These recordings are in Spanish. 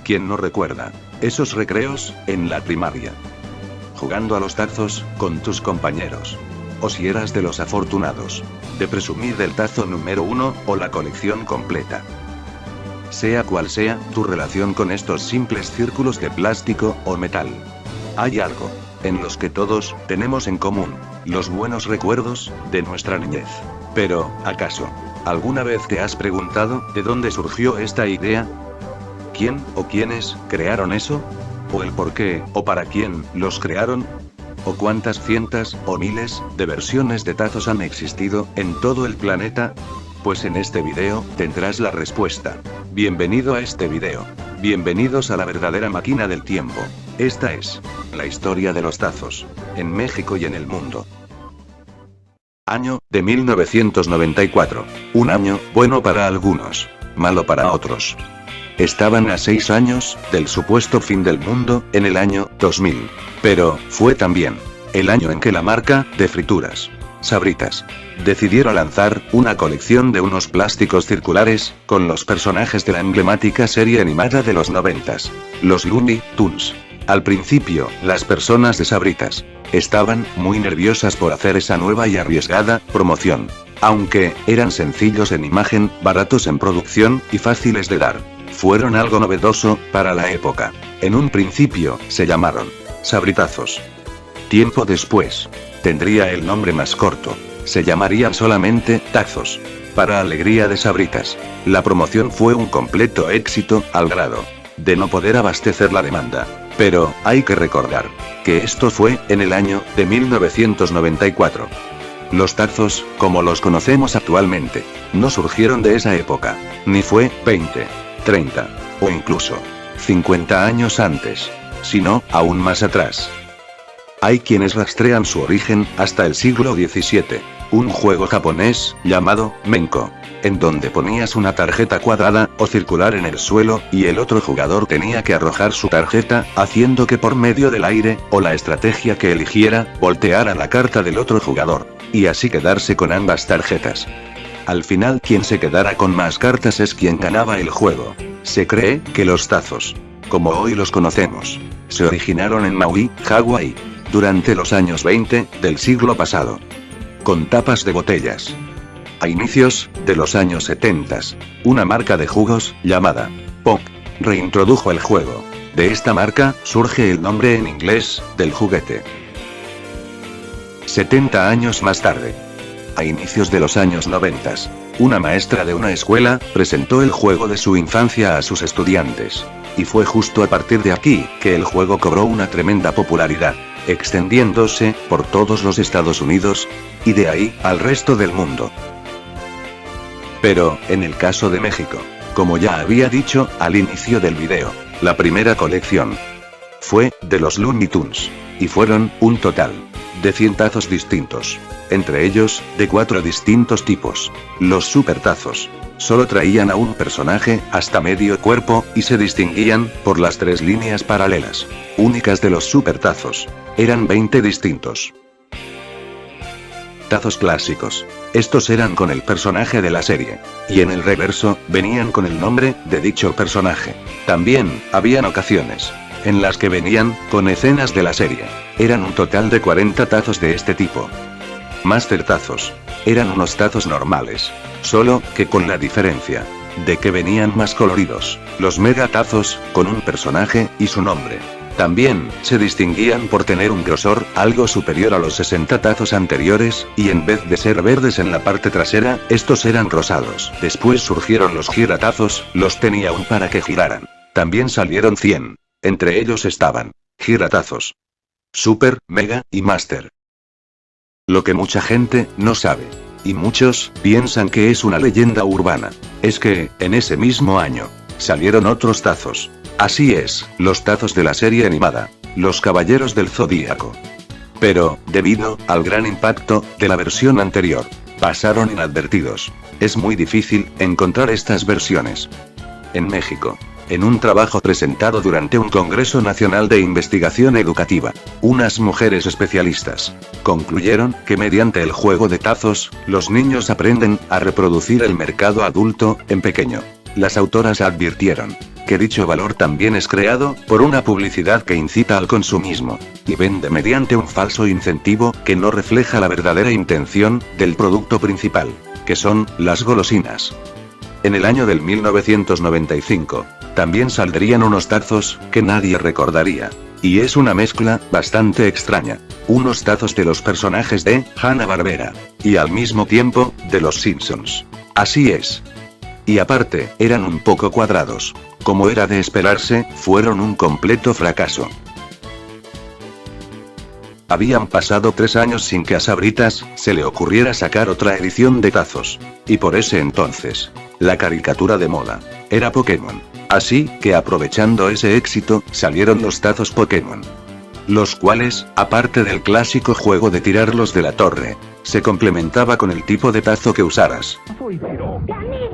¿Quién no recuerda esos recreos en la primaria? Jugando a los tazos con tus compañeros. O si eras de los afortunados de presumir del tazo número 1 o la colección completa. Sea cual sea tu relación con estos simples círculos de plástico o metal, hay algo en los que todos tenemos en común: los buenos recuerdos de nuestra niñez. Pero, ¿acaso alguna vez te has preguntado de dónde surgió esta idea? ¿Quién o quiénes crearon eso? ¿O el por qué o para quién los crearon? ¿O cuántas cientos o miles de versiones de tazos han existido en todo el planeta? Pues en este video tendrás la respuesta. Bienvenido a este video. Bienvenidos a la verdadera máquina del tiempo. Esta es la historia de los tazos en México y en el mundo. Año de 1994. Un año bueno para algunos, malo para otros. Estaban a 6 años del supuesto fin del mundo, en el año 2000. Pero fue también el año en que la marca de frituras Sabritas decidieron lanzar una colección de unos plásticos circulares con los personajes de la emblemática serie animada de los 90s, los Looney Tunes. Al principio, las personas de Sabritas estaban muy nerviosas por hacer esa nueva y arriesgada promoción. Aunque eran sencillos en imagen, baratos en producción y fáciles de dar, fueron algo novedoso para la época. En un principio, se llamaron Sabritazos. Tiempo después, tendría el nombre más corto. Se llamarían solamente Tazos. Para alegría de Sabritas, la promoción fue un completo éxito, al grado de no poder abastecer la demanda. Pero, hay que recordar que esto fue en el año de 1994. Los tazos, como los conocemos actualmente, no surgieron de esa época, ni fue 20, 30, o incluso 50 años antes, sino aún más atrás. Hay quienes rastrean su origen hasta el siglo XVII, un juego japonés llamado Menko, en donde ponías una tarjeta cuadrada o circular en el suelo, y el otro jugador tenía que arrojar su tarjeta, haciendo que por medio del aire, o la estrategia que eligiera, volteara la carta del otro jugador, y así quedarse con ambas tarjetas. Al final, quien se quedara con más cartas es quien ganaba el juego. Se cree que los tazos, como hoy los conocemos, se originaron en Maui, Hawái, durante los años 20 del siglo pasado, con tapas de botellas. A inicios de los años 70, una marca de jugos, llamada Pop, reintrodujo el juego. De esta marca surge el nombre en inglés del juguete. 70 años más tarde, a inicios de los años 90, una maestra de una escuela presentó el juego de su infancia a sus estudiantes. Y fue justo a partir de aquí que el juego cobró una tremenda popularidad, extendiéndose por todos los Estados Unidos, y de ahí al resto del mundo. Pero, en el caso de México, como ya había dicho al inicio del video, la primera colección fue de los Looney Tunes, y fueron un total de 100 tazos distintos, entre ellos, de 4 distintos tipos. Los supertazos solo traían a un personaje hasta medio cuerpo, y se distinguían por las 3 líneas paralelas únicas de los supertazos. Eran 20 distintos. Tazos clásicos. Estos eran con el personaje de la serie, y en el reverso, venían con el nombre de dicho personaje. También, habían ocasiones en las que venían con escenas de la serie. Eran un total de 40 tazos de este tipo. Master tazos. Eran unos tazos normales, solo que con la diferencia de que venían más coloridos. Los mega tazos, con un personaje y su nombre. También, se distinguían por tener un grosor algo superior a los 60 tazos anteriores, y en vez de ser verdes en la parte trasera, estos eran rosados. Después surgieron los giratazos, los tenía aún para que giraran. También salieron 100. Entre ellos estaban giratazos Super, Mega y Master. Lo que mucha gente no sabe, y muchos piensan que es una leyenda urbana, es que, en ese mismo año, salieron otros tazos. Así es, los tazos de la serie animada, Los Caballeros del Zodíaco. Pero, debido al gran impacto de la versión anterior, pasaron inadvertidos. Es muy difícil encontrar estas versiones. En México, en un trabajo presentado durante un Congreso Nacional de Investigación Educativa, unas mujeres especialistas concluyeron que mediante el juego de tazos, los niños aprenden a reproducir el mercado adulto en pequeño. Las autoras advirtieron que dicho valor también es creado por una publicidad que incita al consumismo y vende mediante un falso incentivo que no refleja la verdadera intención del producto principal, que son las golosinas. En el año del 1995, también saldrían unos tazos que nadie recordaría. Y es una mezcla bastante extraña. Unos tazos de los personajes de Hanna-Barbera y al mismo tiempo de los Simpsons. Así es. Y aparte, eran un poco cuadrados. Como era de esperarse, fueron un completo fracaso. Habían pasado 3 años sin que a Sabritas se le ocurriera sacar otra edición de tazos. Y por ese entonces, la caricatura de moda era Pokémon. Así que aprovechando ese éxito, salieron los tazos Pokémon. Los cuales, aparte del clásico juego de tirarlos de la torre, se complementaba con el tipo de tazo que usaras. ¡Gané!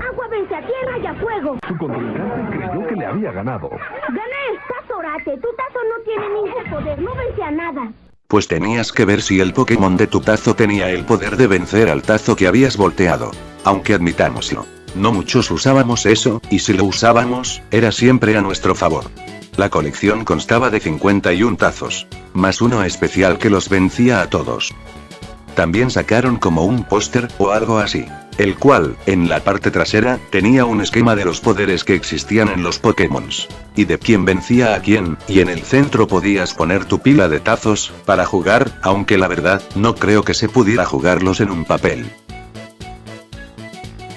¡Agua vence a tierra y a fuego! Su contrincante creyó que le había ganado. ¡Gané! ¡Estás orate! Tu tazo no tiene ningún poder, no vence a nada. Pues tenías que ver si el Pokémon de tu tazo tenía el poder de vencer al tazo que habías volteado. Aunque admitámoslo, no muchos usábamos eso, y si lo usábamos, era siempre a nuestro favor. La colección constaba de 51 tazos, más uno especial que los vencía a todos. También sacaron como un póster o algo así, el cual, en la parte trasera, tenía un esquema de los poderes que existían en los Pokémons, y de quién vencía a quién, y en el centro podías poner tu pila de tazos para jugar, aunque la verdad, no creo que se pudiera jugarlos en un papel.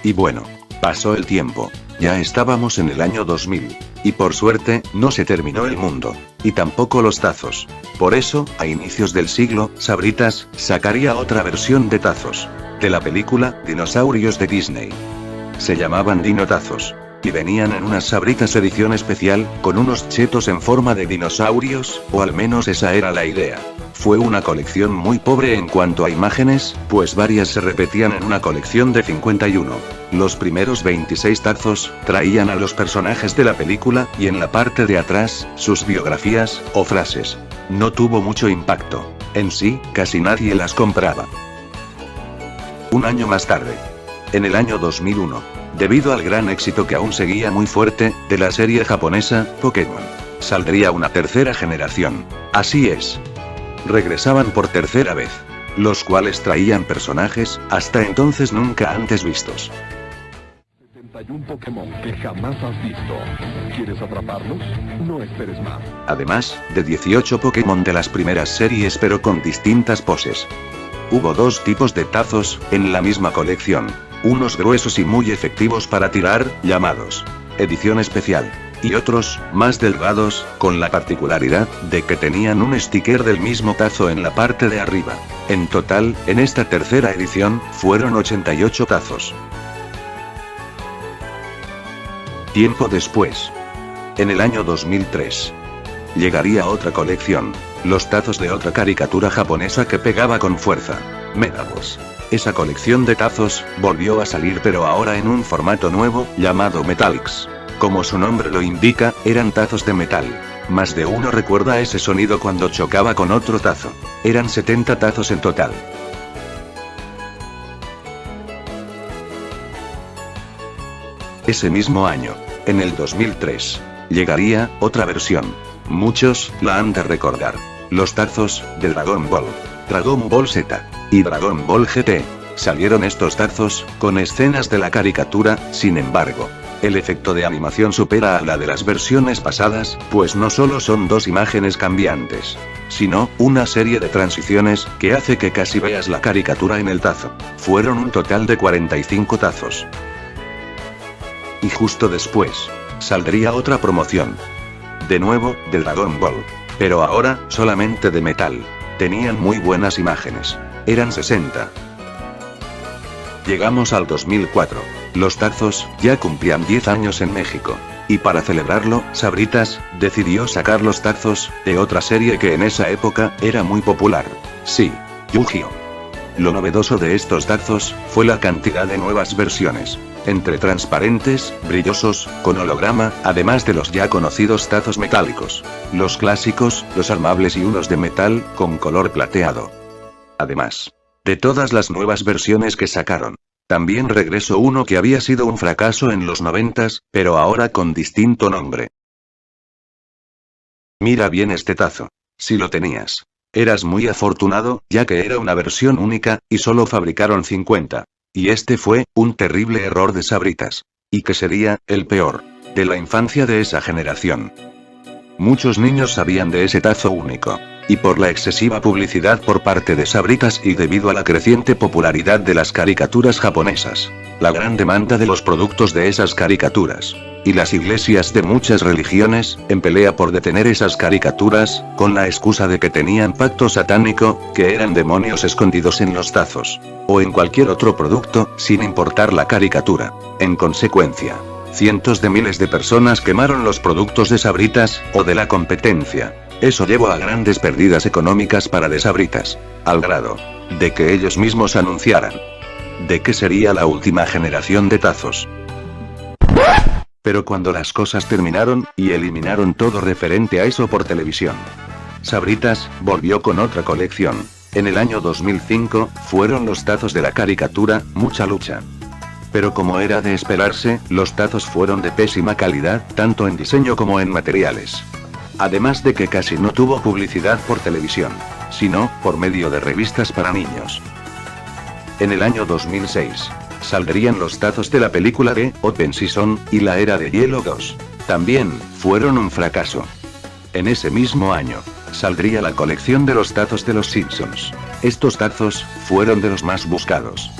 Y bueno, pasó el tiempo. Ya estábamos en el año 2000. Y por suerte, no se terminó el mundo. Y tampoco los tazos. Por eso, a inicios del siglo, Sabritas sacaría otra versión de tazos. De la película Dinosaurios de Disney. Se llamaban Dinotazos. Y venían en unas Sabritas edición especial, con unos chetos en forma de dinosaurios, o al menos esa era la idea. Fue una colección muy pobre en cuanto a imágenes, pues varias se repetían en una colección de 51. Los primeros 26 tazos traían a los personajes de la película, y en la parte de atrás, sus biografías, o frases. No tuvo mucho impacto. En sí, casi nadie las compraba. Un año más tarde. En el año 2001. Debido al gran éxito que aún seguía muy fuerte, de la serie japonesa, Pokémon, saldría una tercera generación. Así es. Regresaban por tercera vez. Los cuales traían personajes, hasta entonces nunca antes vistos. 71 Pokémon que jamás has visto. ¿Quieres atraparlos? No esperes más. Además, de 18 Pokémon de las primeras series pero con distintas poses. Hubo 2 tipos de tazos, en la misma colección. Unos gruesos y muy efectivos para tirar, llamados edición especial. Y otros, más delgados, con la particularidad de que tenían un sticker del mismo tazo en la parte de arriba. En total, en esta tercera edición, fueron 88 tazos. Tiempo después. En el año 2003. Llegaría otra colección. Los tazos de otra caricatura japonesa que pegaba con fuerza. Medabots. Esa colección de tazos, volvió a salir pero ahora en un formato nuevo, llamado Metallics. Como su nombre lo indica, eran tazos de metal. Más de uno recuerda ese sonido cuando chocaba con otro tazo. Eran 70 tazos en total. Ese mismo año, en el 2003, llegaría otra versión. Muchos la han de recordar. Los tazos de Dragon Ball, Dragon Ball Z y Dragon Ball GT. Salieron estos tazos con escenas de la caricatura, sin embargo, el efecto de animación supera a la de las versiones pasadas, pues no solo son 2 imágenes cambiantes, sino una serie de transiciones que hace que casi veas la caricatura en el tazo. Fueron un total de 45 tazos. Y justo después, saldría otra promoción. De nuevo, de Dragon Ball. Pero ahora, solamente de metal. Tenían muy buenas imágenes. Eran 60. Llegamos al 2004. Los tazos ya cumplían 10 años en México. Y para celebrarlo, Sabritas decidió sacar los tazos de otra serie que en esa época era muy popular. Sí, Yu-Gi-Oh! Lo novedoso de estos tazos fue la cantidad de nuevas versiones. Entre transparentes, brillosos, con holograma, además de los ya conocidos tazos metálicos. Los clásicos, los armables y unos de metal, con color plateado. Además de todas las nuevas versiones que sacaron. También regresó uno que había sido un fracaso en los 90s, pero ahora con distinto nombre. Mira bien este tazo. Si lo tenías. Eras muy afortunado, ya que era una versión única, y solo fabricaron 50. Y este fue, un terrible error de Sabritas. Y que sería, el peor. De la infancia de esa generación. Muchos niños sabían de ese tazo único. Y por la excesiva publicidad por parte de Sabritas y debido a la creciente popularidad de las caricaturas japonesas. La gran demanda de los productos de esas caricaturas. Y las iglesias de muchas religiones, en pelea por detener esas caricaturas, con la excusa de que tenían pacto satánico, que eran demonios escondidos en los tazos. O en cualquier otro producto, sin importar la caricatura. En consecuencia, cientos de miles de personas quemaron los productos de Sabritas, o de la competencia. Eso llevó a grandes pérdidas económicas para de Sabritas. Al grado de que ellos mismos anunciaran de que sería la última generación de tazos. Pero cuando las cosas terminaron, y eliminaron todo referente a eso por televisión, Sabritas volvió con otra colección. En el año 2005, fueron los tazos de la caricatura, Mucha Lucha. Pero como era de esperarse, los tazos fueron de pésima calidad, tanto en diseño como en materiales. Además de que casi no tuvo publicidad por televisión, sino, por medio de revistas para niños. En el año 2006, saldrían los tazos de la película de Open Season, y la Era de Hielo 2. También, fueron un fracaso. En ese mismo año, saldría la colección de los tazos de los Simpsons. Estos tazos, fueron de los más buscados.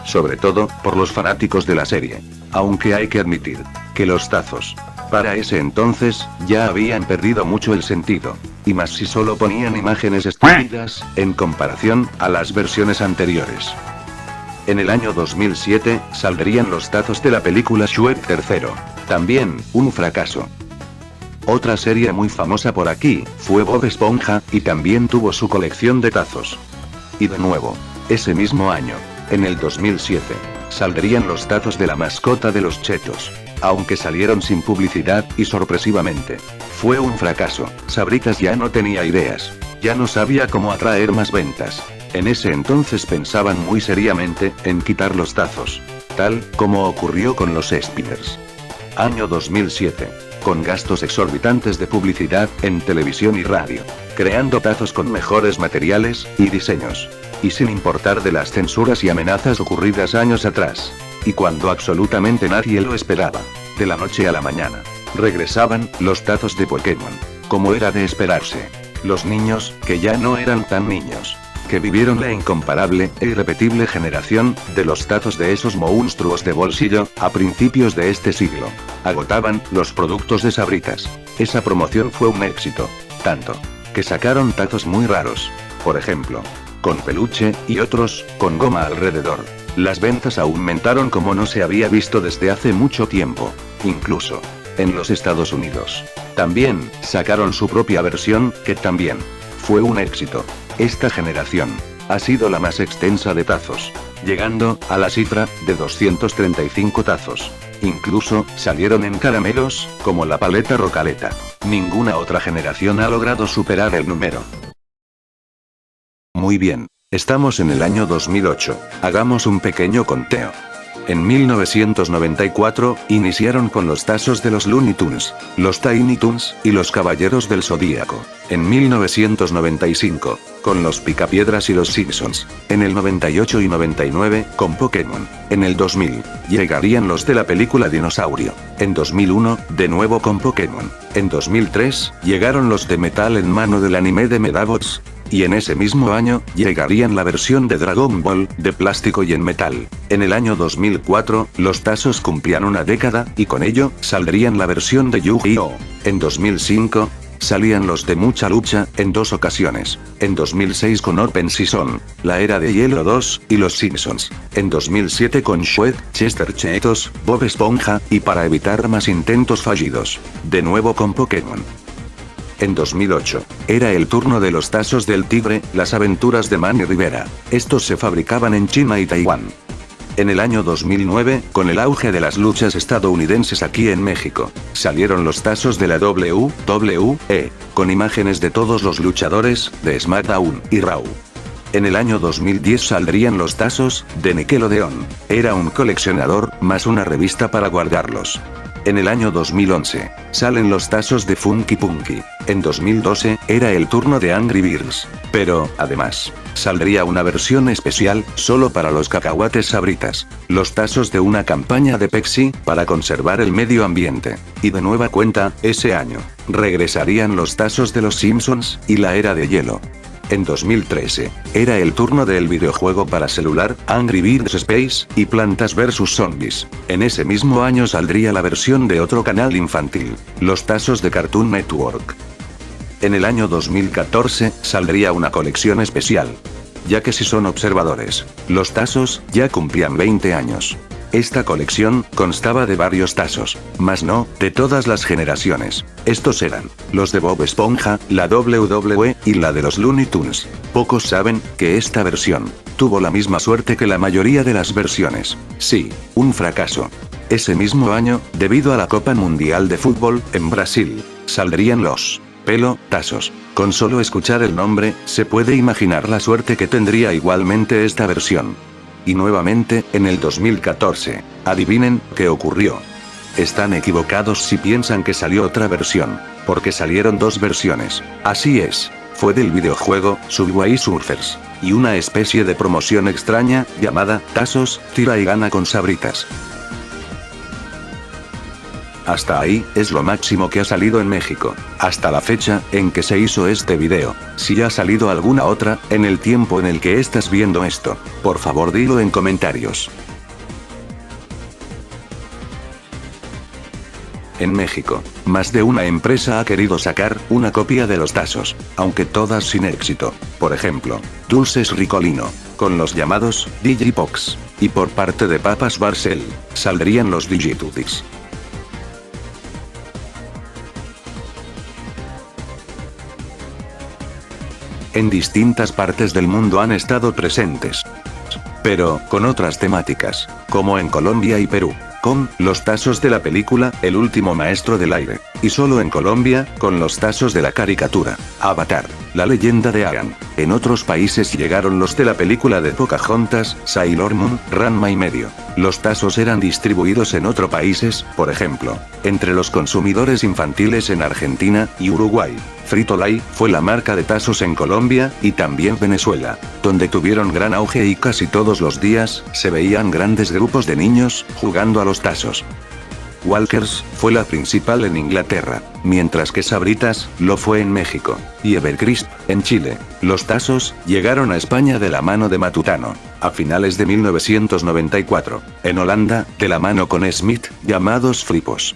Sobre todo, por los fanáticos de la serie. Aunque hay que admitir, que los tazos, para ese entonces, ya habían perdido mucho el sentido. Y más si solo ponían imágenes estúpidas, en comparación, a las versiones anteriores. En el año 2007, saldrían los tazos de la película Shrek 3. También, un fracaso. Otra serie muy famosa por aquí, fue Bob Esponja, y también tuvo su colección de tazos. Y de nuevo, ese mismo año, en el 2007, saldrían los tazos de la mascota de los Chetos. Aunque salieron sin publicidad, y sorpresivamente, fue un fracaso. Sabritas ya no tenía ideas. Ya no sabía cómo atraer más ventas. En ese entonces pensaban muy seriamente, en quitar los tazos. Tal, como ocurrió con los Spinners. Año 2007. Con gastos exorbitantes de publicidad, en televisión y radio. Creando tazos con mejores materiales, y diseños. Y sin importar de las censuras y amenazas ocurridas años atrás. Y cuando absolutamente nadie lo esperaba. De la noche a la mañana. Regresaban, los tazos de Pokémon. Como era de esperarse. Los niños, que ya no eran tan niños. Que vivieron la incomparable e irrepetible generación, de los tazos de esos monstruos de bolsillo, a principios de este siglo. Agotaban, los productos de Sabritas. Esa promoción fue un éxito. Tanto. Que sacaron tazos muy raros. Por ejemplo. Con peluche, y otros, con goma alrededor. Las ventas aumentaron como no se había visto desde hace mucho tiempo. Incluso. En los Estados Unidos. También, sacaron su propia versión, que también. Fue un éxito. Esta generación. Ha sido la más extensa de tazos. Llegando, a la cifra, de 235 tazos. Incluso, salieron en caramelos, como la paleta Rocaleta. Ninguna otra generación ha logrado superar el número. Muy bien. Estamos en el año 2008. Hagamos un pequeño conteo. En 1994, iniciaron con los tazos de los Looney Tunes, los Tiny Toons, y los Caballeros del Zodíaco. En 1995, con los Picapiedras y los Simpsons. En el 98 y 99, con Pokémon. En el 2000, llegarían los de la película Dinosaurio. En 2001, de nuevo con Pokémon. En 2003, llegaron los de metal en mano del anime de Medabots. Y en ese mismo año, llegarían la versión de Dragon Ball, de plástico y en metal. En el año 2004, los tazos cumplían una década, y con ello, saldrían la versión de Yu-Gi-Oh! En 2005, salían los de Mucha Lucha, en 2 ocasiones. En 2006 con Open Season, la Era de Hielo 2, y los Simpsons. En 2007 con Shrek, Chester Chetos, Bob Esponja, y para evitar más intentos fallidos, de nuevo con Pokémon. En 2008, era el turno de los tazos del tigre, las aventuras de Manny Rivera. Estos se fabricaban en China y Taiwán. En el año 2009, con el auge de las luchas estadounidenses aquí en México, salieron los tazos de la WWE, con imágenes de todos los luchadores, de SmackDown y Raw. En el año 2010 saldrían los tazos de Nickelodeon. Era un coleccionador, más una revista para guardarlos. En el año 2011, salen los tazos de Funky Punky. En 2012, era el turno de Angry Birds. Pero, además, saldría una versión especial, solo para los cacahuates Sabritas. Los tazos de una campaña de Pepsi, para conservar el medio ambiente. Y de nueva cuenta, ese año, regresarían los tazos de los Simpsons, y la era de hielo. En 2013, era el turno del videojuego para celular, Angry Birds Space, y Plantas vs Zombies. En ese mismo año saldría la versión de otro canal infantil, los tazos de Cartoon Network. En el año 2014, saldría una colección especial. Ya que si son observadores, los tazos ya cumplían 20 años. Esta colección constaba de varios tazos, mas no de todas las generaciones. Estos eran los de Bob Esponja, la WWE y la de los Looney Tunes. Pocos saben que esta versión tuvo la misma suerte que la mayoría de las versiones. Sí, un fracaso. Ese mismo año, debido a la Copa Mundial de Fútbol en Brasil, saldrían los tazos. Con solo escuchar el nombre, se puede imaginar la suerte que tendría igualmente esta versión. Y nuevamente, en el 2014, adivinen qué ocurrió. Están equivocados si piensan que salió otra versión, porque salieron dos versiones. Así es, fue del videojuego Subway Surfers, y una especie de promoción extraña, llamada Tazos, tira y gana con Sabritas. Hasta ahí, es lo máximo que ha salido en México, hasta la fecha en que se hizo este video. Si ha salido alguna otra, en el tiempo en el que estás viendo esto, por favor dilo en comentarios. En México, más de una empresa ha querido sacar una copia de los tazos, aunque todas sin éxito. Por ejemplo, Dulces Ricolino, con los llamados Digipox, y por parte de Papas Barcel, saldrían los Digitudis. En distintas partes del mundo han estado presentes, pero con otras temáticas, como en Colombia y Perú, con los tazos de la película El último maestro del aire, y solo en Colombia, con los tazos de la caricatura Avatar, la leyenda de Aang. En otros países llegaron los de la película de Pocahontas, Sailor Moon, Ranma y medio. Los tazos eran distribuidos en otros países, por ejemplo, entre los consumidores infantiles en Argentina y Uruguay. Frito-Lay fue la marca de tazos en Colombia, y también Venezuela, donde tuvieron gran auge y casi todos los días, se veían grandes grupos de niños, jugando a los tazos. Walkers fue la principal en Inglaterra, mientras que Sabritas lo fue en México, y Evercrisp en Chile. Los tazos llegaron a España de la mano de Matutano, a finales de 1994, en Holanda, de la mano con Smith, llamados Fripos.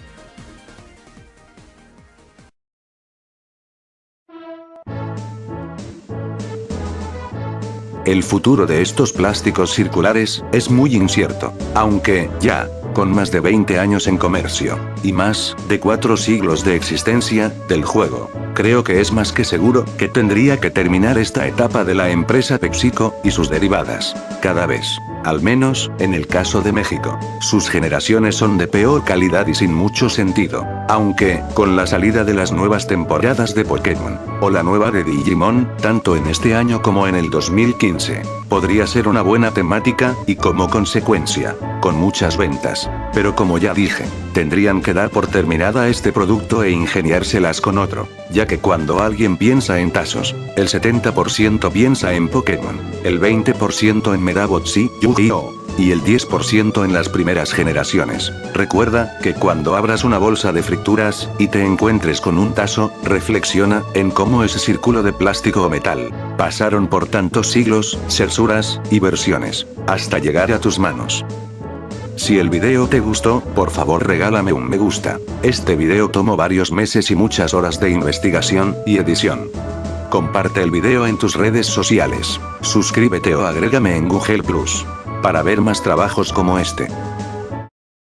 El futuro de estos plásticos circulares es muy incierto, aunque ya, con más de 20 años en comercio, y más de 4 siglos de existencia del juego, creo que es más que seguro que tendría que terminar esta etapa de la empresa PepsiCo y sus derivadas, cada vez. Al menos, en el caso de México, sus generaciones son de peor calidad y sin mucho sentido. Aunque, con la salida de las nuevas temporadas de Pokémon, o la nueva de Digimon, tanto en este año como en el 2015, podría ser una buena temática, y como consecuencia, con muchas ventas. Pero como ya dije, tendrían que dar por terminada este producto e ingeniárselas con otro, ya que cuando alguien piensa en tazos, el 70% piensa en Pokémon, el 20% en Medabots y Yu-Gi-Oh! Y el 10% en las primeras generaciones. Recuerda que cuando abras una bolsa de frituras y te encuentres con un tazo, reflexiona en cómo ese círculo de plástico o metal pasaron por tantos siglos, censuras y versiones, hasta llegar a tus manos. Si el video te gustó, por favor regálame un me gusta. Este video tomó varios meses y muchas horas de investigación y edición. Comparte el video en tus redes sociales. Suscríbete o agrégame en Google Plus para ver más trabajos como este.